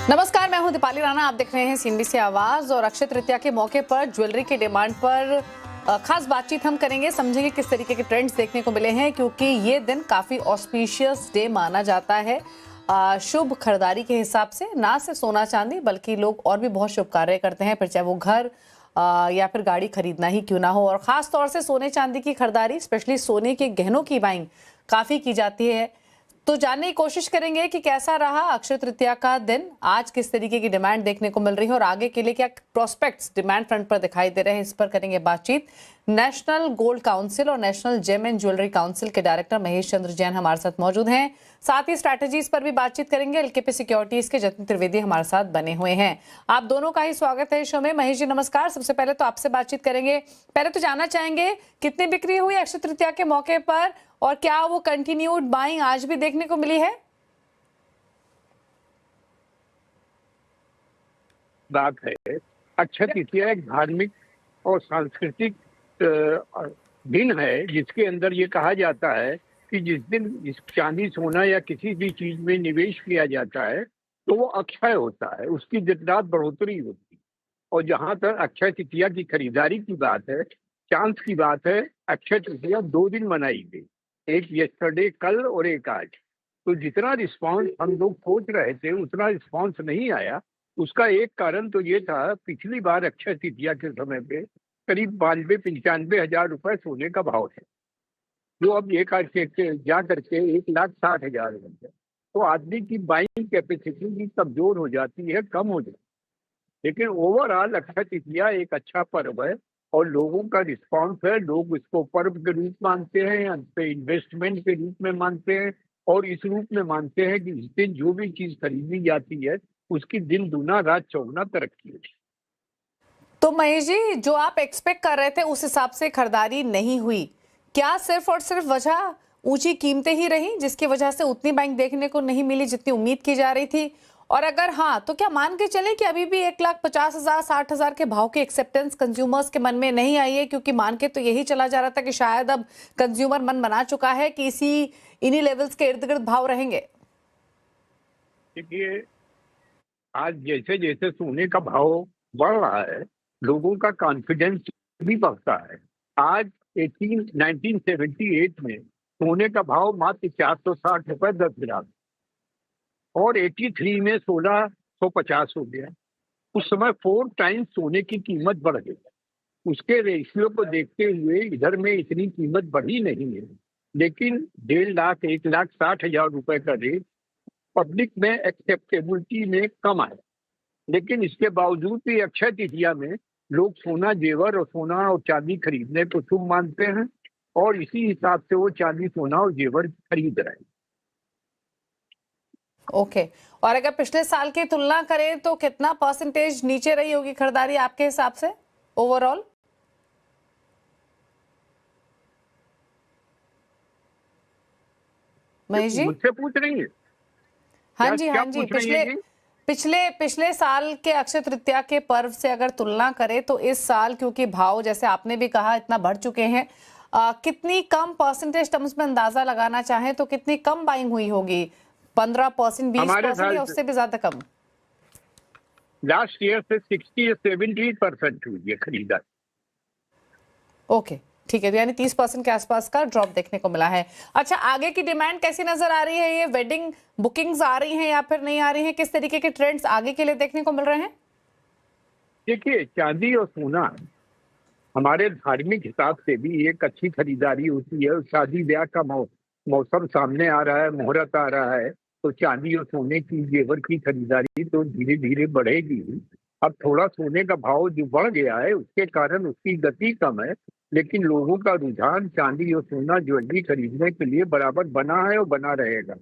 नमस्कार, मैं हूं दीपाली राणा। आप देख रहे हैं सीएनबीसी आवाज। और अक्षय तृतीया के मौके पर ज्वेलरी की डिमांड पर खास बातचीत हम करेंगे, समझेंगे किस तरीके के ट्रेंड्स देखने को मिले हैं, क्योंकि ये दिन काफी ऑस्पिशियस डे माना जाता है शुभ खरीदारी के हिसाब से। ना सिर्फ सोना चांदी बल्कि लोग और भी बहुत शुभ कार्य करते हैं, फिर चाहे वो घर या फिर गाड़ी खरीदना ही क्यों ना हो। और खास तौर से सोने चांदी की खरीदारी, स्पेशली सोने के गहनों की बाइंग काफी की जाती है। तो जानने की कोशिश करेंगे कि कैसा रहा अक्षय तृतीया का दिन, आज किस तरीके की डिमांड देखने को मिल रही है और आगे के लिए क्या प्रोस्पेक्ट्स डिमांड फ्रंट पर दिखाई दे रहे हैं, इस पर करेंगे बातचीत। नेशनल गोल्ड काउंसिल और National Gem and Jewellery Council के डायरेक्टर महेश चंद्र जैन हमारे साथ मौजूद हैं। साथ ही स्ट्रैटेजीज पर भी बातचीत करेंगे। एलकेपी सिक्योरिटीज के जतिन त्रिवेदी हमारे साथ बने हुए हैं। आप दोनों का ही स्वागत है शो में। महेश जी नमस्कार। सबसे पहले तो आपसे बातचीत करेंगे। पहले तो जानना चाहेंगे कितनी बिक्री हुई अक्षय तृतीया के मौके पर, और क्या वो कंटिन्यूड बाइंग आज भी देखने को मिली है? बात है, अक्षय तृतीया एक धार्मिक और सांस्कृतिक दिन है, जिसके अंदर ये कहा जाता है कि जिस दिन इस चांदी सोना या किसी भी चीज में निवेश किया जाता है तो वो अक्षय होता है, उसकी दिन रात बढ़ोतरी होती है। और जहां तक अक्षय तृतीया की खरीदारी की बात है, चांस की बात है, अक्षय तृतीया 2 दिन मनाई गई, एक यस्टरडे कल और एक आज। तो जितना रिस्पांस हम लोग सोच रहे थे उतना रिस्पांस नहीं आया। उसका एक कारण तो ये था, पिछली बार अक्षय तृतीया के समय पे करीब 92-95 हजार रुपए सोने का भाव है, जो अब एक जा करके 1,60,000 बन गया। तो आदमी की बाइंग कैपेसिटी भी कमजोर हो जाती है, कम हो जाती है। लेकिन ओवरऑल अक्षय तृतीया एक अच्छा पर्व है और लोगों का रिस्पॉन्स है। लोग इसको पर्व के रूप मानते हैं, इन्वेस्टमेंट के रूप में मानते हैं और इस रूप में मानते हैं कि इस दिन जो भी चीज खरीदी जाती है उसकी दिन दूना रात चौगुना तरक्की होती है। तो महेश जी, जो आप एक्सपेक्ट कर रहे थे उस हिसाब से खरीदारी नहीं हुई, क्या सिर्फ और सिर्फ वजह ऊंची कीमतें ही रही जिसकी वजह से उतनी बाइंग देखने को नहीं मिली जितनी उम्मीद की जा रही थी? और अगर हाँ, तो क्या मान के चलें कि अभी भी 1,50,000 60,000 के भाव की एक्सेप्टेंस कंज्यूमर्स के मन में नहीं आई है? क्योंकि मान के तो यही चला जा रहा था कि शायद अब कंज्यूमर मन बना चुका है कि इन्हीं लेवल्स के इर्द गिर्द भाव रहेंगे। देखिए, आज जैसे जैसे सोने का भाव बढ़ रहा है, लोगों का कॉन्फिडेंस भी बढ़ता है। आज 1978 में सोने का भाव मात्र 460 रुपए 10 ग्राम और 83 में 1650 हो गया। उस समय 4 टाइम्स सोने की कीमत बढ़ गई। उसके रेशियो को देखते हुए इधर में इतनी कीमत बढ़ी नहीं है, लेकिन 1.5 लाख 1,60,000 रुपए का रेट पब्लिक में एक्सेप्टेबिलिटी में कम आया। लेकिन इसके बावजूद भी अक्षय तृतीया में लोग सोना जेवर और सोना और चांदी खरीदने को शुभ मानते हैं और इसी हिसाब से वो चांदी सोना और जेवर खरीद रहे हैं। ओके। और अगर पिछले साल की तुलना करें तो कितना परसेंटेज नीचे रही होगी खरीदारी आपके हिसाब से ओवरऑल? महेश जी मुझसे पूछ रही है? हाँ जी, हाँ जी। पिछले साल के अक्षय तृतीया के पर्व से अगर तुलना करें तो इस साल, क्योंकि भाव जैसे आपने भी कहा इतना बढ़ चुके हैं, कितनी कम परसेंटेज टर्म्स में अंदाजा लगाना चाहें तो कितनी कम बाइंग हुई होगी? 15%, 20% या उससे भी ज्यादा कम? लास्ट ईयर से 60 या 70% हुई है खरीदारी। ओके, ठीक है। तो यानी 30% के आसपास का ड्रॉप देखने को मिला है। अच्छा, आगे की डिमांड कैसी नजर आ रही है? ये वेडिंग बुकिंग्स आ रही हैं या फिर नहीं आ रही हैं? किस तरीके के ट्रेंड्स आगे के लिए देखने को मिल रहे हैं? देखिए, चांदी और सोना हमारे धार्मिक हिसाब से भी एक अच्छी खरीदारी होती है। शादी ब्याह का मौसम सामने आ रहा है, मुहूर्त आ रहा है, तो चांदी और सोने की जेवर की खरीदारी तो धीरे धीरे बढ़ेगी। अब थोड़ा सोने का भाव जो बढ़ गया है उसके कारण उसकी गति कम है, लेकिन लोगों का रुझान चांदी और सोना ज्वेलरी खरीदने के लिए बराबर बना है और बना रहेगा।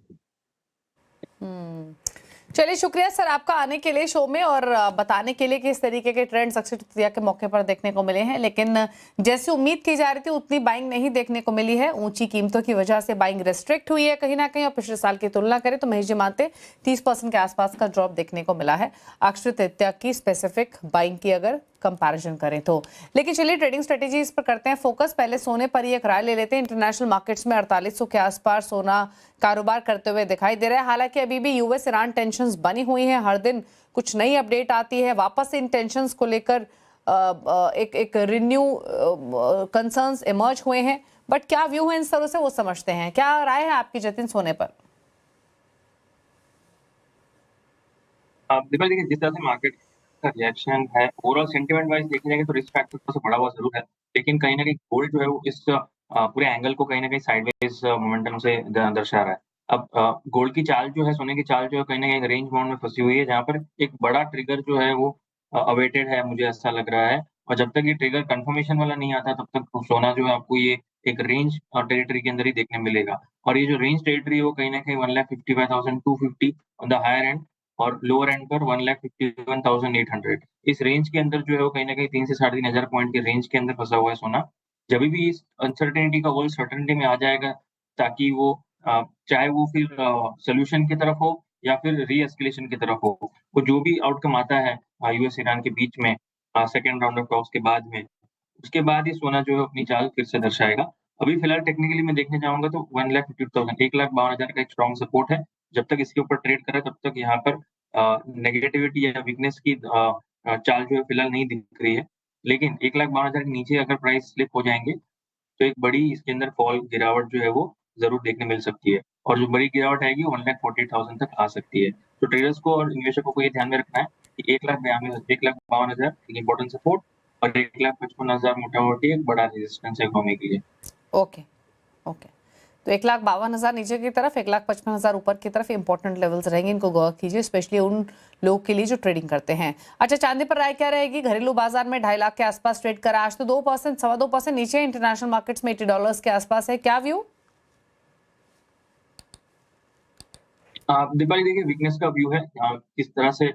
चलिए, शुक्रिया सर आपका आने के लिए शो में और बताने के लिए कि इस तरीके के ट्रेंड्स अक्षय तृतीया के मौके पर देखने को मिले हैं। लेकिन जैसी उम्मीद की जा रही थी उतनी बाइंग नहीं देखने को मिली है। ऊंची कीमतों की वजह से बाइंग रेस्ट्रिक्ट हुई है कहीं ना कहीं। और पिछले साल की तुलना करें तो महेश जी मानते 30% के आसपास का ड्रॉप देखने को मिला है अक्षय तृतीया की स्पेसिफिक बाइंग की अगर कंपैरिजन करें तो। लेकिन चलिए ट्रेडिंग स्ट्रेटेजीज पर करते हैं फोकस। पहले सोने पर ही एक राय ले लेते हैं। इंटरनेशनल मार्केट्स में 4800 के आसपास सोना कारोबार करते हुए दिखाई दे रहा है। हालांकि अभी भी यूएस ईरान टेंशंस बनी हुई हैं, हर दिन कुछ नई अपडेट आती है, वापस इन टेंशंस को लेकर एक रिन्यू कंसर्न्स इमर्ज हुए हैं। बट क्या व्यू है इन तरह से वो समझते हैं। क्या राय है आपकी जतिन सोने पर? दीपक देखिए, जिस तरह से मार्केट का रिएक्शन है, ओवरऑल सेंटिमेंट वाइज देखने जाएंगे तो रिस्क फैक्टर थोड़ा सा बढ़ा हुआ जरूर है, लेकिन कहीं ना कहीं गोल्ड जो है वो इस पूरे एंगल को कहीं ना कहीं साइडवेज मोमेंटम से दर्शा रहा है। अब गोल्ड की चाल जो है, सोने की चाल जो है, कहीं ना कहीं रेंज बाउंड में फंसी हुई है, जहाँ पर एक बड़ा ट्रिगर जो है वो अवेटेड है, मुझे ऐसा लग रहा है। और जब तक ये ट्रिगर कंफर्मेशन वाला नहीं आता, तब तक सोना जो है आपको ये एक रेंज टेरिटरी के अंदर ही देखने मिलेगा। और ये जो रेंज टेरिटरी है वो कहीं ना कहीं 1,55,250 ऑन द हायर एंड और लोअर एंड पर 1,51,800 इस रेंज के अंदर जो है वो कहीं न कहीं 3 से साढ़े 3,000 पॉइंट के रेंज के अंदर फँसा हुआ है सोना। जभी भी इस अनसर्टेनिटी का वर्ल्ड सर्टेनिटी में आ जाएगा, ताकि वो चाहे वो फिर सॉल्यूशन की तरफ हो या फिर री-एस्केलेशन की तरफ हो, वो जो भी आउटकम आता है यूएस ईरान के बीच में सेकंड राउंड ऑफ टॉक्स के बाद में, उसके बाद ही सोना जो है अपनी चाल फिर से दर्शाएगा। अभी फिलहाल टेक्निकली मैं देखने जाऊँगा तो 1,50,000 1,52,000 का एक स्ट्रॉन्ग सपोर्ट है। जब तक इसके ऊपर ट्रेड कर रहा है, तब तक यहाँ पर नेगेटिविटी या वीकनेस की चाल जो है फिलहाल नहीं दिख रही है। लेकिन 1,52,000 के नीचे अगर प्राइस स्लिप हो जाएँगे, तो एक बड़ी इसके अंदर फॉल गिरावट जो है वो ज़रूर देखने मिल सकती है। और जो बड़ी गिरावट आएगी वो 1,48,000 तक आ सकती है। तो ट्रेडर्स को और निवेशकों को ये ध्यान में रखना है कि 1,52,000 एक इम्पोर्टेंट सपोर्ट और 1,55,000 मोटा-मोटी एक बड़ा रेजिस्टेंस है घूमने के लिए। Okay, okay. तो 1,52,000 नीचे की तरफ, 1,55,000 ऊपर की तरफ इंपॉर्टेंट लेवल्स रहेंगे, इनको गौर कीजिए, स्पेशली उन लोगों के लिए जो ट्रेडिंग करते हैं। अच्छा, चांदी पर राय क्या रहेगी? घरेलू बाजार में 2.5 लाख के आसपास ट्रेड करा, आज तो 2%, 2.25% नीचे, इंटरनेशनल मार्केट्स में $80 के आसपास है, क्या व्यू? दीपाली देखिए, वीकनेस का व्यू है किस तरह से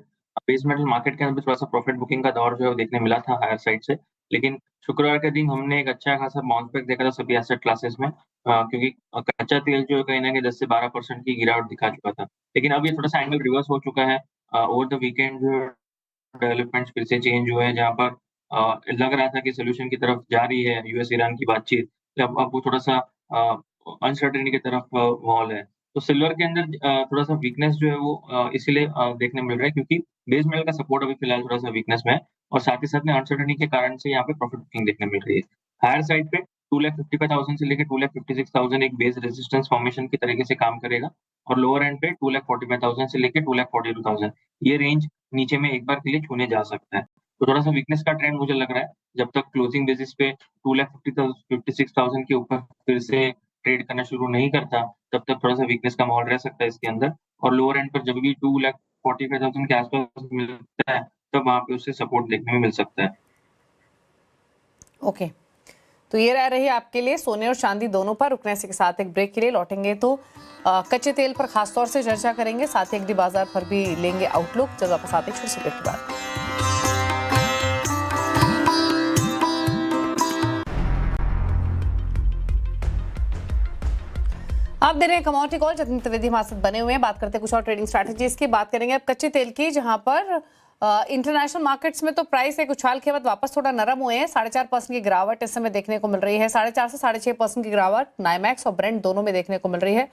बेस मेटल मार्केट के अंदर भी थोड़ा-सा प्रॉफिट बुकिंग का दौर जो है वो देखने मिला था हायर साइड से। लेकिन शुक्रवार के दिन हमने एक अच्छा खासा बाउंस बैक देखा था सभी एसेट क्लासेस में, क्योंकि कच्चा तेल जो है कहीं न कहीं 10 से 12% की गिरावट दिखा चुका था। लेकिन अब ये थोड़ा-सा एंगल रिवर्स हो चुका है। ओवर द वीकेंड जो है डेवलपमेंट्स फिर से चेंज हुए हैं, जहाँ पर लग रहा था कि सॉल्यूशन की तरफ जा रही है यूएस ईरान की बातचीत। अब वो थोड़ा-सा अनसर्टेनिटी की तरफ माहौल है। तो सिल्वर के अंदर थोड़ा-सा वीकनेस जो है वो इसीलिए देखने मिल रहा है, क्योंकि बेस मेटल का सपोर्ट अभी फिलहाल थोड़ा-सा वीकनेस में है और साथ ही साथ में अनसर्टेनिटी के कारण से यहाँ पे प्रॉफिट बुकिंग देखने मिल रही है। हायर साइड पे 2,55,000 से लेके 2,56,000 एक बेस रेजिस्टेंस फॉर्मेशन की तरीके से काम करेगा और लोअर एंड पे 2,45,000 से लेके 2,42,000 ये रेंज नीचे में एक बार के लिए छूने जा सकता है। तो थोड़ा-सा वीकनेस का ट्रेंड मुझे लग रहा है, जब तक क्लोजिंग बेसिस पे 2,56,000 के ऊपर फिर से ट्रेड करना शुरू नहीं करता, तब तक थोड़ा-सा वीकनेस का माहौल रह सकता है इसके अंदर। और लोअर एंड पर जब भी 2,45,000 के आस-पास मिलता है, तब वहाँ पे उसे सपोर्ट देखने में मिल सकता है। ओके, तो ये रह रही आपके लिए सोने और चांदी दोनों पर। रुकने से के साथ एक ब्रेक के लिए लौटेंगे तो कच्चे तेल पर खासतौर से चर्चा करेंगे, साथ ही एग्री बाजार पर भी लेंगे आउटलुक। जब वापस आते हैं छोटे से ब्रेक के बाद। आप दे रहे हैं कमोडिटी कॉल, जतिन त्रिवेदी हमारे साथ बने हुए हैं। बात करते हैं कुछ और ट्रेडिंग स्ट्रैटेजीज की। बात करेंगे अब कच्चे तेल की, जहां पर इंटरनेशनल मार्केट्स में तो प्राइस एक उछाल के बाद वापस थोड़ा नरम हुए हैं। 4.5% की गिरावट इस समय देखने को मिल रही है। 4.5 से 6.5% की गिरावट नाइमैक्स और ब्रेंट दोनों में देखने को मिल रही है।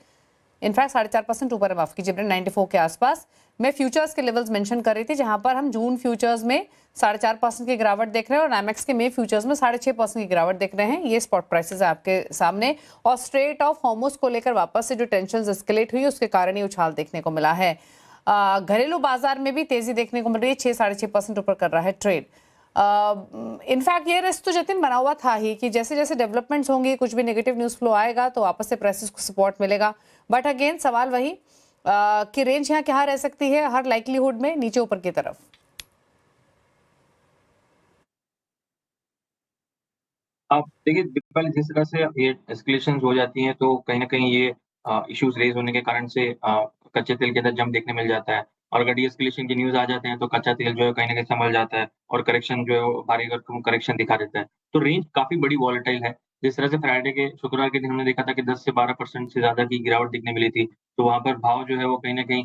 इनफैक्ट 4.5% ऊपर है, माफ कीजिए, ब्रेंट 94 के आसपास। मैं फ्यूचर्स के लेवल्स मेंशन कर रही थी, जहां पर हम जून फ्यूचर्स में 4.5% की गिरावट देख रहे हैं और नाइमैक्स के मे फ्यूचर्स में 6.5% की गिरावट देख रहे हैं। ये स्पॉट प्राइसेस है आपके सामने। और स्ट्रेट ऑफ हॉर्मुज को लेकर वापस से जो टेंशन एस्केलेट हुई, उसके कारण ये उछाल देखने को मिला है। घरेलू बाजार में भी तेजी देखने को मिल रही है, 6-6.5% ऊपर कर रहा है ट्रेड। इनफैक्ट ये रिस्क तो जतिन बना हुआ था ही कि जैसे जैसे डेवलपमेंट्स होंगी, कुछ भी नेगेटिव न्यूज़ फ्लो आएगा तो वापस से प्राइसेस को सपोर्ट मिलेगा। बट अगेन सवाल वही कि रेंज यहाँ क्या रह सकती है हर लाइकलीहुड में, नीचे ऊपर की तरफ। आप देखिए, दीपावली जिस तरह से ये एस्केलेशंस हो जाती हैं, तो कहीं न कहीं ये इश्यूज रेज़ होने के कारण से कच्चे तेल के अंदर जंप देखने मिल जाता है। और अगर डीएस्केलेशन के न्यूज़ आ जाते हैं, तो कच्चा तेल जो है कहीं न कहीं संभल जाता है और करेक्शन जो है वो भारी भरकम करेक्शन दिखा देता है। तो रेंज काफ़ी बड़ी वॉलेटाइल है। जिस तरह से फ्राइडे के शुक्रवार के दिन हमने देखा था कि 10 से 12% से ज़्यादा की गिरावट दिखने मिली थी, तो वहाँ पर भाव जो है वो कहीं न कहीं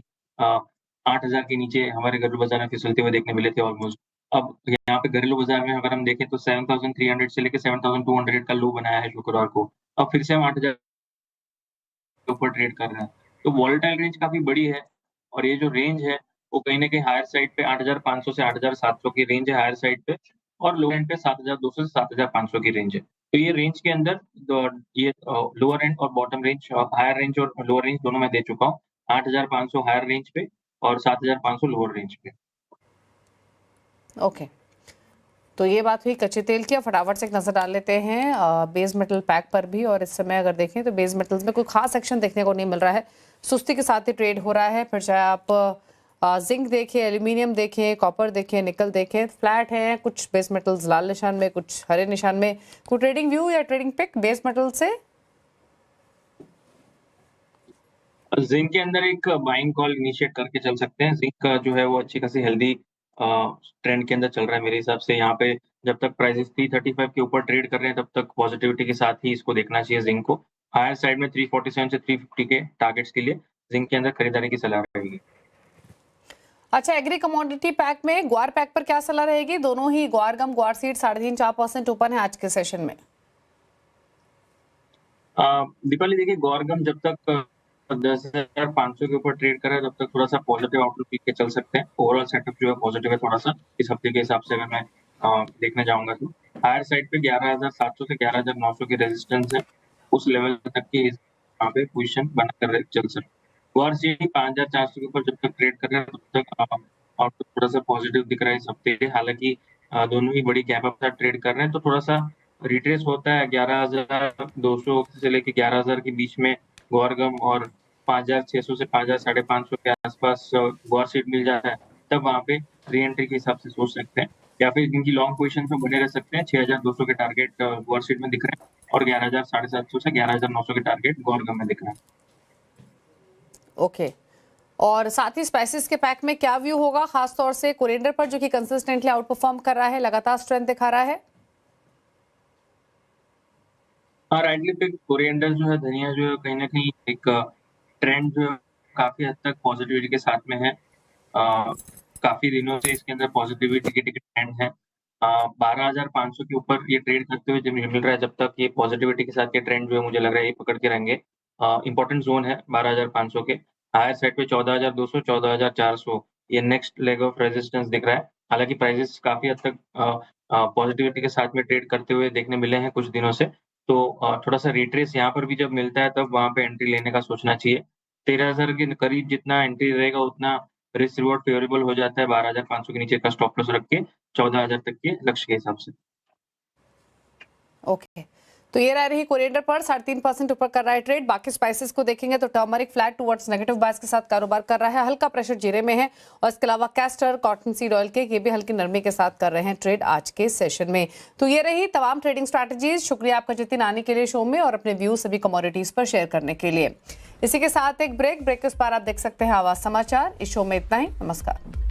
8,000 के नीचे हमारे घरेलू बाज़ार में फिसलते हुए देखने मिले थे ऑलमोस्ट। अब यहाँ पे घरेलू बाजार में अगर हम देखें तो 7300 से लेके 7200 का लो बनाया है शुक्रवार को। अब फिर से हम 8000 के ऊपर ट्रेड कर रहे हैं। तो वोलेटाइल रेंज काफ़ी बड़ी है और ये जो रेंज है वो कहीं न कहीं हायर साइड पे 8500 से 8700 की रेंज है हायर साइड पे और लोअर एंड पे 7200 से 7500 की रेंज है। तो ये रेंज के अंदर ये लोअर एंड और बॉटम रेंज हायर रेंज और लोअर रेंज दोनों मैं दे चुका हूँ। 8500 हायर रेंज पे और 7500 लोअर रेंज पे। ओके, तो ये बात हुई कच्चे तेल की। फटाफट से एक नज़र डाल लेते हैं बेस मेटल पैक पर भी। और इस समय अगर देखें तो बेस मेटल्स में कोई खास एक्शन देखने को नहीं मिल रहा है, सुस्ती के साथ ही ट्रेड हो रहा है। फिर चाहे आप जिंक देखें, एल्यूमिनियम देखें, कॉपर देखें, निकल देखें, फ्लैट हैं। कुछ बेस मेटल्स लाल निशान में, कुछ हरे निशान में। कोई ट्रेडिंग व्यू या ट्रेडिंग पिक बेस मेटल से? जिंक के अंदर एक बाइंग कॉल इनिशिएट करके चल सकते हैं। जिंक का जो है वो अच्छी खासी हेल्दी ट्रेंड के अंदर चल रहा है मेरे हिसाब से। यहाँ पे जब तक प्राइसेस 335 के ऊपर ट्रेड कर रहे हैं तब तक पॉजिटिविटी के साथ ही इसको देखना चाहिए जिंक को। हायर साइड में 347 से 350 के टारगेट्स के लिए जिंक के अंदर खरीदारी की सलाह रहेगी। अच्छा, एग्री कमोडिटी पैक में ग्वार पैक पर क्या सलाह रहेगी? दोनों ही ग्वार गम, ग्वार सीड 3.5-4% ओपन है आज के सेशन में। दीपाली देखिए, गौरगम जब तक 10,500 के ऊपर ट्रेड कर रहा है तब तक थोड़ा सा पॉजिटिव आउटलुक लेके चल सकते हैं। ओवरऑल सेटअप जो है पॉजिटिव है थोड़ा सा इस हफ्ते के हिसाब से। अगर मैं देखने जाऊंगा तो हायर साइड पे 11,700 से 11,900 की रेजिस्टेंस है, उस लेवल तक की यहाँ पे पोजीशन बनाकर चल सकते हैं। ग्वार सीडी 5,400 के ऊपर जब तक ट्रेड कर रहे हैं तब तक आउटलुक थोड़ा सा पॉजिटिव दिख रहा है इस हफ्ते। हालांकि दोनों ही बड़ी गैप अप साथ ट्रेड कर रहे हैं तो थोड़ा सा रिट्रेस होता है 11,200 से लेके 11,000 के बीच में गौरगम और 5,600 से 5,500 के आसपास गौर सीट मिल जाता है, तब वहाँ पे री एंट्री के हिसाब से सोच सकते हैं। या फिर जिनकी लॉन्ग पोजीशन में बने रह सकते हैं। 6,200 के टारगेट गौर सीट में दिख रहे हैं और 11,750 से 11,900 के टारगेट गौरगम में दिख रहे हैं। ओके, और साथ ही स्पाइसेस के पैक में क्या व्यू होगा, खासतौर से कोरिएंडर पर जो कि कंसिस्टेंटली आउट परफॉर्म कर रहा है, लगातार स्ट्रेंथ दिखा रहा है? हाँ, राइटली पिक कोरिएंडर जो है, धनिया जो है, कहीं न कहीं एक ट्रेंड जो है काफ़ी हद तक पॉजिटिविटी के साथ में है। काफ़ी दिनों से इसके अंदर पॉजिटिविटी की ट्रेंड है। 12,500 के ऊपर ये ट्रेड करते हुए जब मिल रहा है, जब तक ये पॉजिटिविटी के साथ ये ट्रेंड जो है मुझे लग रहा है ये पकड़ के रहेंगे। इम्पोर्टेंट ज़ोन है 12,500 के। हायर साइड पे 14,200, 14,400 ये नेक्स्ट लेग ऑफ रेजिस्टेंस दिख रहा है। हालाँकि प्राइसेस काफ़ी हद तक पॉजिटिविटी के साथ में ट्रेड करते हुए देखने मिले हैं कुछ दिनों से। तो थोड़ा सा रिट्रेस यहाँ पर भी जब मिलता है तब वहाँ पे एंट्री लेने का सोचना चाहिए। 13,000 के करीब जितना एंट्री रहेगा उतना रिस्क रिवॉर्ड फेवरेबल हो जाता है। 12,500 के नीचे का स्टॉप लॉस रख के 14,000 तक के लक्ष्य के हिसाब से। ओके, तो ये रही कोरिएंडर पर 3.5% ऊपर कर रहा है ट्रेड। बाकी स्पाइसेस को देखेंगे तो टर्मरिक फ्लैट टुवर्ड्स नेगेटिव बायस के साथ कारोबार कर रहा है, हल्का प्रेशर जीरे में है। और इसके अलावा कैस्टर, कॉटन सीड ऑयल के ये भी हल्की नरमी के साथ कर रहे हैं ट्रेड आज के सेशन में। तो ये रही तमाम ट्रेडिंग स्ट्रैटेजीज। शुक्रिया आपका जितिन आने के लिए शो में और अपने व्यू सभी कमोडिटीज पर शेयर करने के लिए। इसी के साथ एक ब्रेक के उस पार आप देख सकते हैं आवाज समाचार। इस शो में इतना ही, नमस्कार।